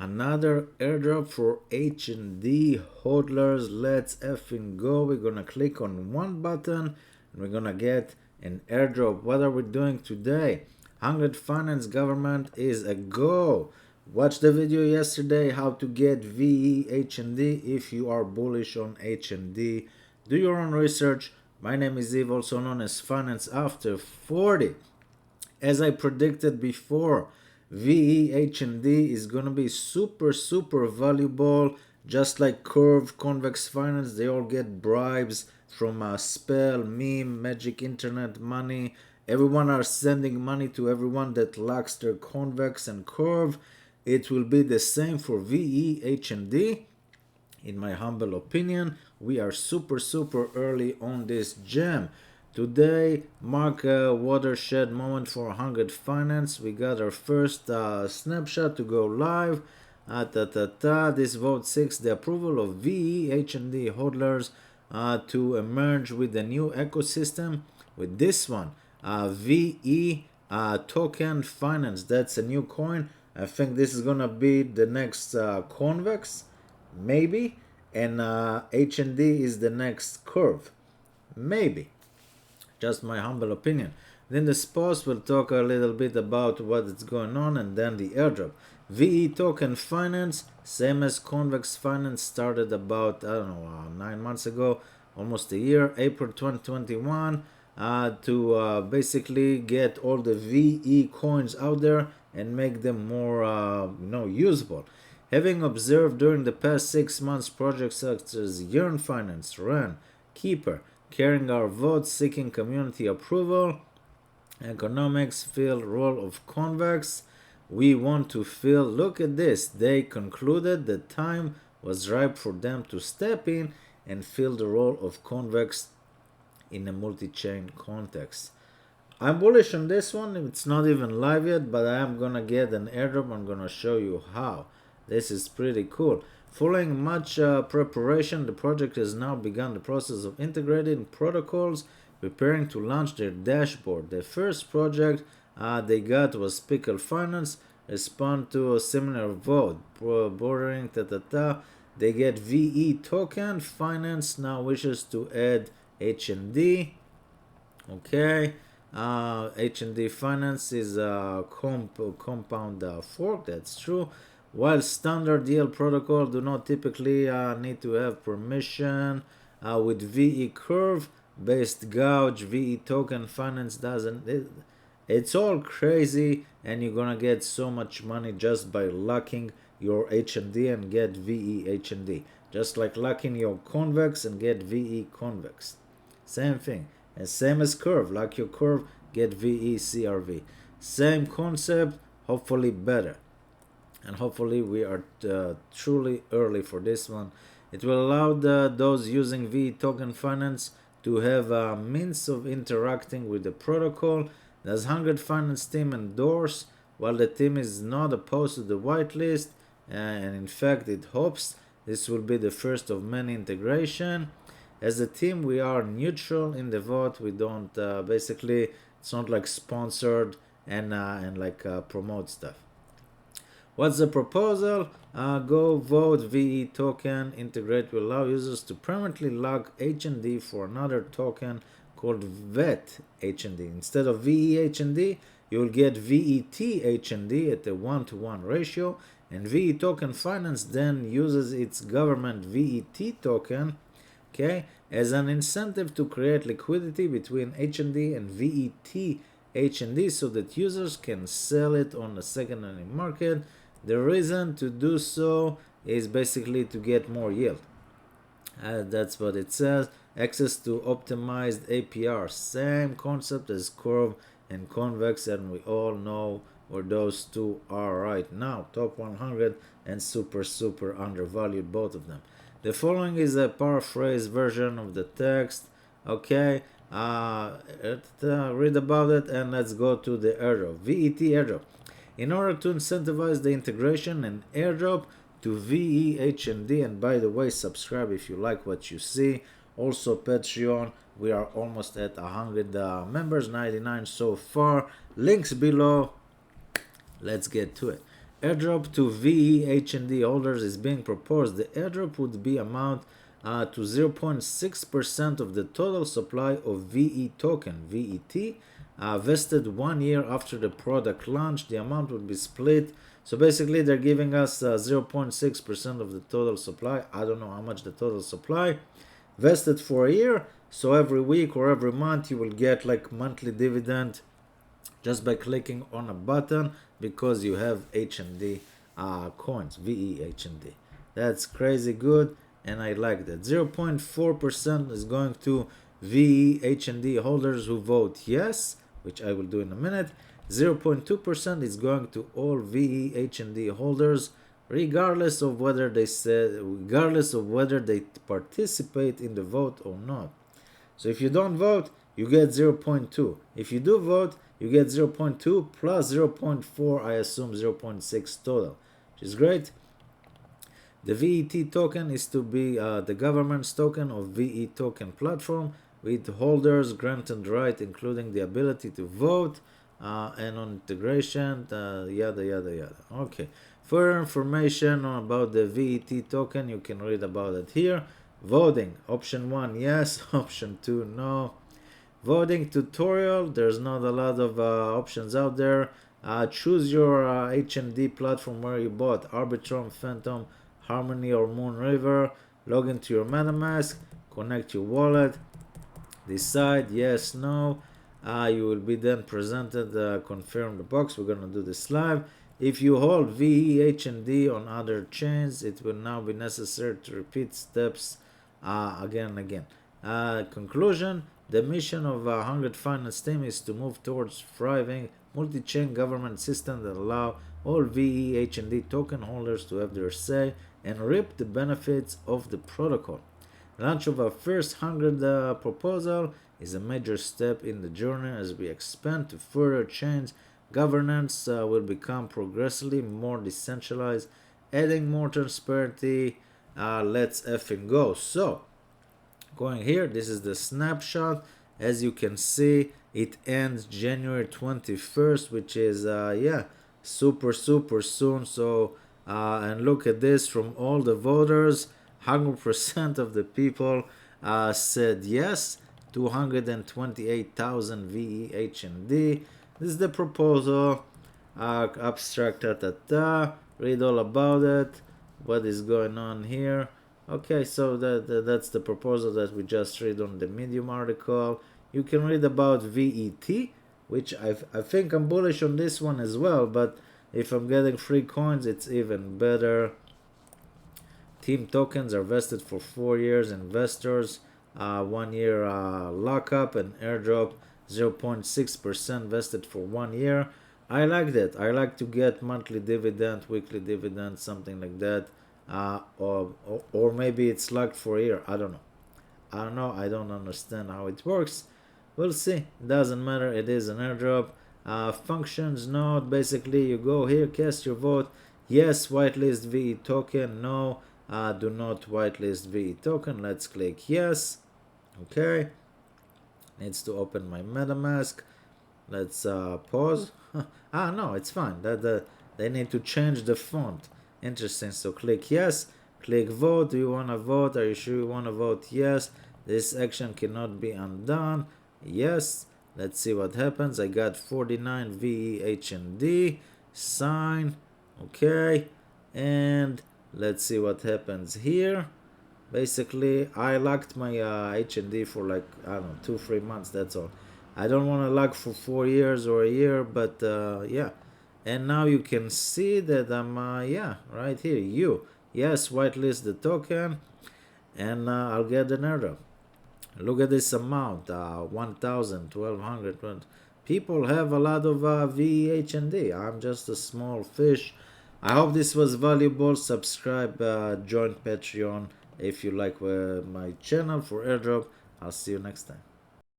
Another airdrop for H&D hodlers. Let's effing go. We're gonna click on one button and we're gonna get an airdrop. What are we doing today? 100 Finance Government is a go. Watch the video yesterday how to get VE H&D if you are bullish on H&D. Do your own research. My name is Eve, also known as Finance After 40. As I predicted before, VE H&D is gonna be super valuable, just like Curve, Convex Finance. They all get bribes from Spell, Meme, Magic Internet Money. Everyone are sending money to everyone that lacks their Convex and Curve. It will be the same for VE H&D. In my humble opinion, we are super early on this gem. Today mark a watershed moment for 100 Finance. We got our first snapshot to go live. This vote 6 the approval of VE H&D hodlers to emerge with the new ecosystem with this one, VE token finance. That's a new coin. I think this is gonna be the next Convex, maybe, and H&D is the next Curve, maybe. Just my humble opinion. Then the post will talk a little bit about what is going on, and then the airdrop. VE token finance, same as Convex Finance, started about, I don't know, 9 months ago, almost a year, April 2021, to basically get all the VE coins out there and make them more usable. Having observed during the past 6 months projects such as Yearn Finance, Ren, Keeper, carrying our votes, seeking community approval, economics, fill role of Convex, we want to fill. Look at this. They concluded the time was ripe for them to step in and fill the role of Convex in a multi-chain context. I'm bullish on this one. It's not even live yet, but I am gonna get an airdrop. I'm gonna show you how. This is pretty cool. Following much preparation, the project has now begun the process of integrating protocols, preparing to launch their dashboard. The first project they got was Pickle Finance, respond to a similar vote, bordering They get VE token. Finance now wishes to add H&D. Okay. H&D Finance is a compound fork, that's true. While standard DL protocol do not typically need to have permission, with VE Curve based gouge, VE token finance doesn't. It's all crazy, and you're gonna get so much money just by locking your H&D and get VE H&D. Just like locking your Convex and get VE Convex. Same thing. And same as Curve. Lock your Curve, get VE CRV. Same concept, hopefully better. And hopefully we are truly early for this one. It will allow those using VE token finance to have a means of interacting with the protocol. Does 100 Finance team endorse? While the team is not opposed to the whitelist, and in fact it hopes this will be the first of many integration. As a team, we are neutral in the vote. We don't basically, it's not like sponsored and promote stuff. What's the proposal? Go vote VE token. Integrate will allow users to permanently lock H&D for another token called VET H&D. Instead of VE H&D, you will get VET H&D at a 1-to-1 ratio. And VE token finance then uses its government VET token, okay, as an incentive to create liquidity between H&D and VET H&D so that users can sell it on the secondary market. The reason to do so is basically to get more yield. That's what it says. Access to optimized APR. Same concept as Curve and Convex, and we all know where those two are right now. Top 100 and super undervalued, both of them. The following is a paraphrase version of the text. Okay, read about it and let's go to the airdrop. VET airdrop. In order to incentivize the integration and airdrop to VE H&D, and by the way, subscribe if you like what you see. Also Patreon, we are almost at 100 members, 99 so far. Links below. Let's get to it. Airdrop to VE holders is being proposed. The airdrop would be amount to 0.6% of the total supply of VE token, VET, vested 1 year after the product launch. The amount would be split. So basically they're giving us 0.6% of the total supply. I don't know how much the total supply. Vested for a year. So every week or every month you will get like monthly dividend just by clicking on a button because you have HND coins, VE HND. That's crazy good and I like that. 0.4% is going to VE HND holders who vote yes, which I will do in a minute. 0.2% is going to all VE HND holders regardless of whether they participate in the vote or not. So if you don't vote, you get 0.2. If you do vote, you get 0.2 plus 0.4, I assume 0.6 total, which is great. The VET token is to be the government's token of VE token platform with holders granted right, including the ability to vote and on integration, yada yada yada. Okay. Further information about the VET token, you can read about it here. Voting, option 1 yes, option 2 no. Voting tutorial, there's not a lot of options out there. Choose your HND platform where you bought Arbitrum, Phantom, Harmony or Moon River. Log into your MetaMask, connect your wallet, decide yes, no. You will be then presented confirm the box. We're gonna do this live. If you hold VEHND on other chains, it will now be necessary to repeat steps again and again. Conclusion, the mission of 100 Finance team is to move towards thriving multi-chain government system that allow all VEHND token holders to have their say and reap the benefits of the protocol. Launch of our first 100 proposal is a major step in the journey as we expand to further chains. Governance will become progressively more decentralized, adding more transparency. Let's effing go. So, going here, this is the snapshot. As you can see, it ends January 21st, which is, super soon. So, and look at this, from all the voters, 100% of the people said yes. 228,000 VEHND. This is the proposal. Abstract, read all about it. What is going on here? Okay, so that's the proposal that we just read on the Medium article. You can read about VET, which I think I'm bullish on this one as well, but if I'm getting free coins, it's even better. Team tokens are vested for 4 years. Investors, 1 year lockup, and airdrop 0.6% vested for 1 year. I like that. I like to get monthly dividend, weekly dividend, something like that. Or maybe it's locked for a year. I don't know. I don't understand how it works. We'll see. Doesn't matter. It is an airdrop. Functions node. Basically, you go here, cast your vote. Yes, whitelist VE token. No, do not whitelist VE token. Let's click yes. Okay. Needs to open my MetaMask. Let's pause. No, it's fine. They need to change the font. Interesting. So click yes. Click vote. Do you want to vote? Are you sure you want to vote? Yes. This action cannot be undone. Yes. Let's see what happens. I got 49 VEHND. Sign. Okay. And let's see what happens here. Basically, I locked my HND for like, I don't know, 2-3 months. That's all. I don't want to lock for 4 years or a year, but yeah. And now you can see that I'm, right here. Yes, whitelist the token, and I'll get an airdrop. Look at this amount, 1,000, 1,200. People have a lot of VEHND. I'm just a small fish. I hope this was valuable. Subscribe, join Patreon if you like my channel for airdrop. I'll see you next time.